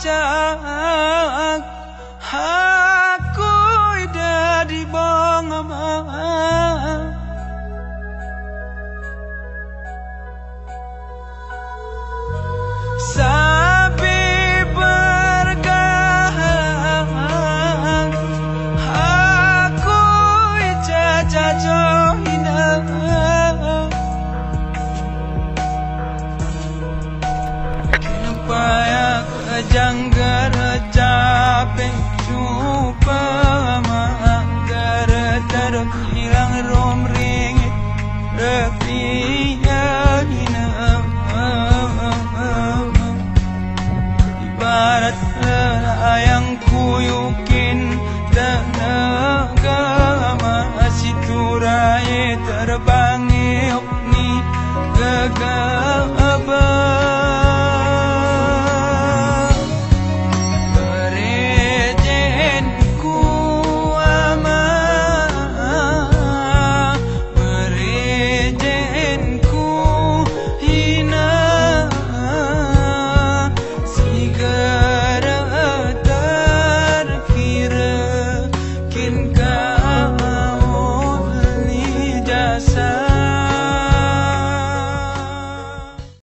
cak aku ida di bangama sabi bergahan aku caca hina Paya kejanggar capek cupa manggar terhilang romring repiya hina ibarat yang kuyukin tenaga masih turai terbangi ni gagal